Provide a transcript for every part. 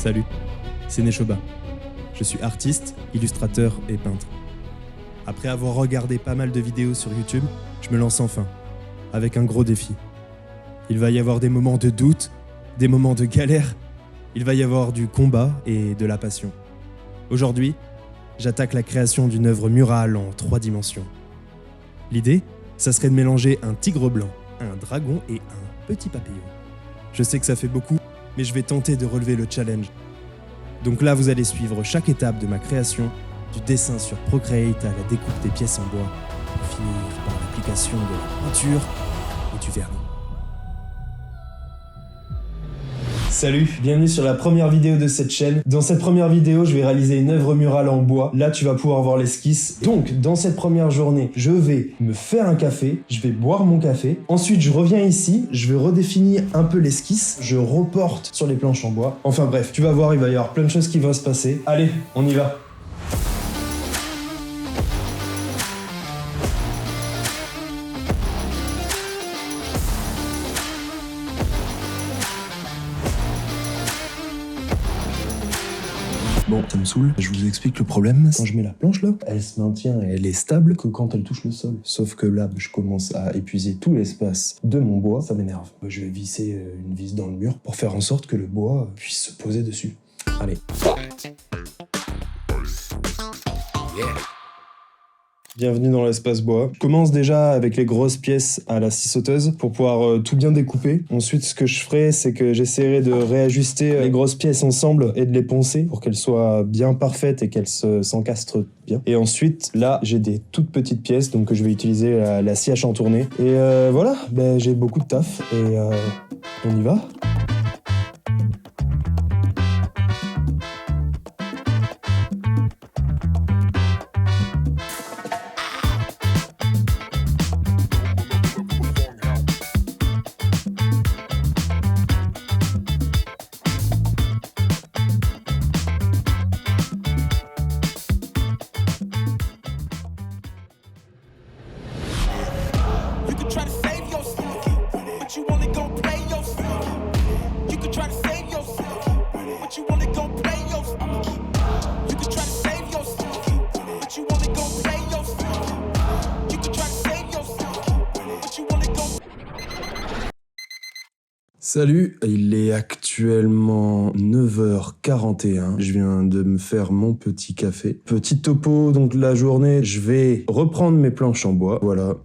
Salut, c'est Neshoba. Je suis artiste, illustrateur et peintre. Après avoir regardé pas mal de vidéos sur YouTube, je me lance enfin, avec un gros défi. Il va y avoir des moments de doute, des moments de galère, il va y avoir du combat et de la passion. Aujourd'hui, j'attaque la création d'une œuvre murale en 3 dimensions. L'idée, ça serait de mélanger un tigre blanc, un dragon et un petit papillon. Je sais que ça fait beaucoup, mais je vais tenter de relever le challenge. Donc là, vous allez suivre chaque étape de ma création, du dessin sur Procreate à la découpe des pièces en bois, pour finir par l'application de la peinture et du vernis. Salut, bienvenue sur la première vidéo de cette chaîne. Dans cette première vidéo, je vais réaliser une œuvre murale en bois. Là, tu vas pouvoir voir l'esquisse. Donc, dans cette première journée, je vais me faire un café, je vais boire mon café. Ensuite, je reviens ici, je vais redéfinir un peu l'esquisse, je reporte sur les planches en bois. Enfin bref, tu vas voir, il va y avoir plein de choses qui vont se passer. Allez, on y va. Bon, ça me saoule. Je vous explique le problème. Quand je mets la planche là, elle se maintient et elle est stable que quand elle touche le sol. Sauf que là, je commence à épuiser tout l'espace de mon bois. Ça m'énerve. Je vais visser une vis dans le mur pour faire en sorte que le bois puisse se poser dessus. Allez. Bienvenue dans l'espace bois. Je commence déjà avec les grosses pièces à la scie sauteuse pour pouvoir tout bien découper. Ensuite, ce que je ferai, c'est que j'essaierai de réajuster les grosses pièces ensemble et de les poncer pour qu'elles soient bien parfaites et qu'elles s'encastrent bien. Et ensuite, là, j'ai des toutes petites pièces, donc que je vais utiliser la scie à chantourner. Et voilà, j'ai beaucoup de taf et on y va. Salut, il est actuellement 9h41, je viens de me faire mon petit café. Petit topo, donc la journée, je vais reprendre mes planches en bois, voilà.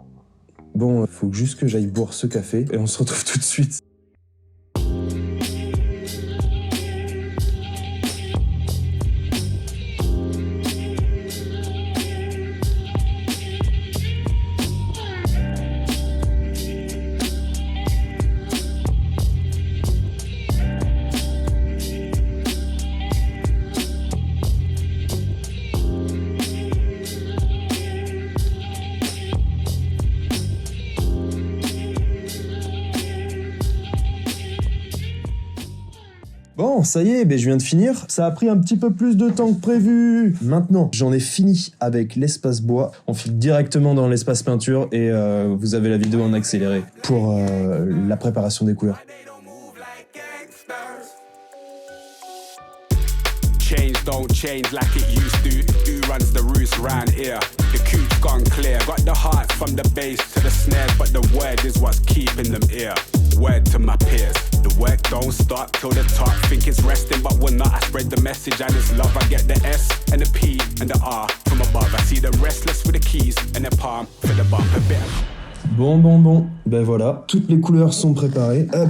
Bon, faut juste que j'aille boire ce café et on se retrouve tout de suite. Bon, ça y est, je viens de finir. Ça a pris un petit peu plus de temps que prévu. Maintenant, j'en ai fini avec l'espace bois. On file directement dans l'espace peinture et vous avez la vidéo en accéléré pour la préparation des couleurs. Change don't change like it used to. Who runs the roost round here? The cooch gone clear. Got the heart from the bass to the snare, but the word is what's keeping them here. Word to my peers. The work don't stop till the top. Think it's resting, but we're not. I spread the message and it's love. I get the S and the P and the R from above. I see the restless with the keys and the palm for the bump a bit. Bon, voilà, toutes les couleurs sont préparées. Hop,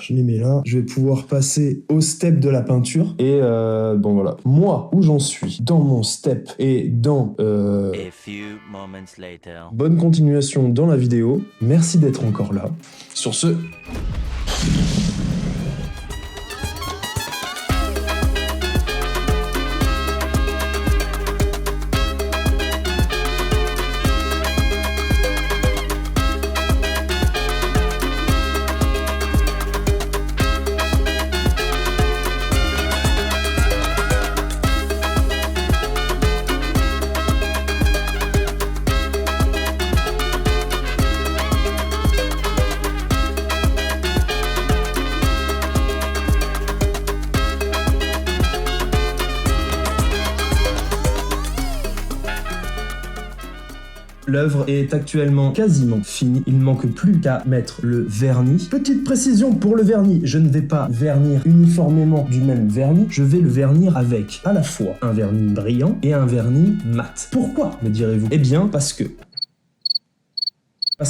je les mets là. Je vais pouvoir passer au step de la peinture. Et bon voilà, moi, où j'en suis dans mon step et dans A few moments later. Bonne continuation dans la vidéo. Merci d'être encore là. Sur ce... L'œuvre est actuellement quasiment finie. Il ne manque plus qu'à mettre le vernis. Petite précision pour le vernis, je ne vais pas vernir uniformément du même vernis. Je vais le vernir avec à la fois un vernis brillant et un vernis mat. Pourquoi, me direz-vous? Eh bien, parce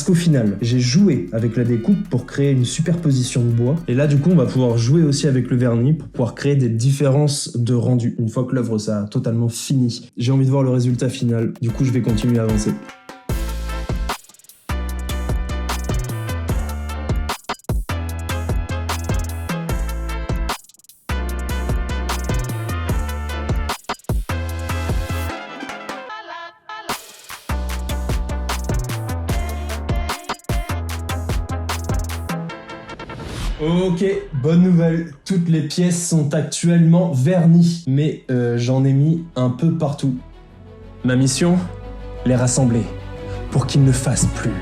qu'au final, j'ai joué avec la découpe pour créer une superposition de bois. Et là, du coup, on va pouvoir jouer aussi avec le vernis pour pouvoir créer des différences de rendu. Une fois que l'œuvre ça a totalement fini, j'ai envie de voir le résultat final. Du coup, je vais continuer à avancer. Ok, bonne nouvelle, toutes les pièces sont actuellement vernies, mais j'en ai mis un peu partout. Ma mission, les rassembler, pour qu'ils ne fassent plus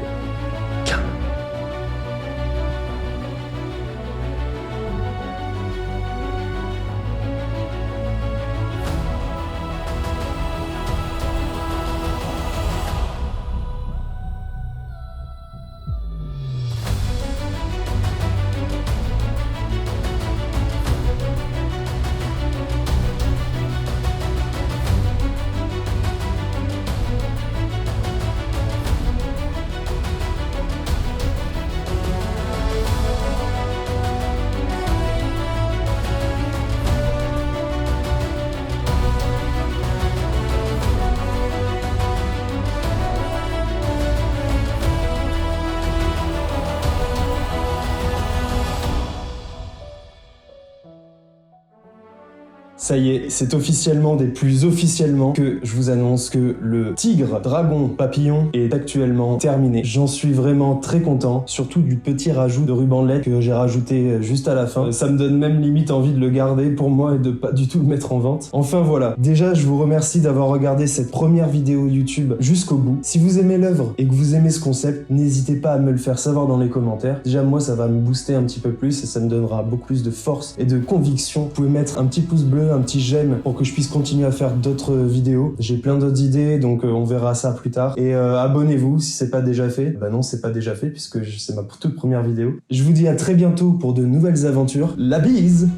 qu'un. Ça y est, c'est officiellement des plus officiellement que je vous annonce que le tigre, dragon, papillon est actuellement terminé. J'en suis vraiment très content, surtout du petit rajout de ruban LED que j'ai rajouté juste à la fin. Ça me donne même limite envie de le garder pour moi et de pas du tout le mettre en vente. Enfin voilà, déjà je vous remercie d'avoir regardé cette première vidéo YouTube jusqu'au bout. Si vous aimez l'œuvre et que vous aimez ce concept, n'hésitez pas à me le faire savoir dans les commentaires. Déjà moi ça va me booster un petit peu plus et ça me donnera beaucoup plus de force et de conviction. Vous pouvez mettre un petit pouce bleu, un petit j'aime pour que je puisse continuer à faire d'autres vidéos. J'ai plein d'autres idées, donc on verra ça plus tard. Et abonnez-vous si c'est pas déjà fait. Bah non, c'est pas déjà fait puisque c'est ma toute première vidéo. Je vous dis à très bientôt pour de nouvelles aventures. La bise!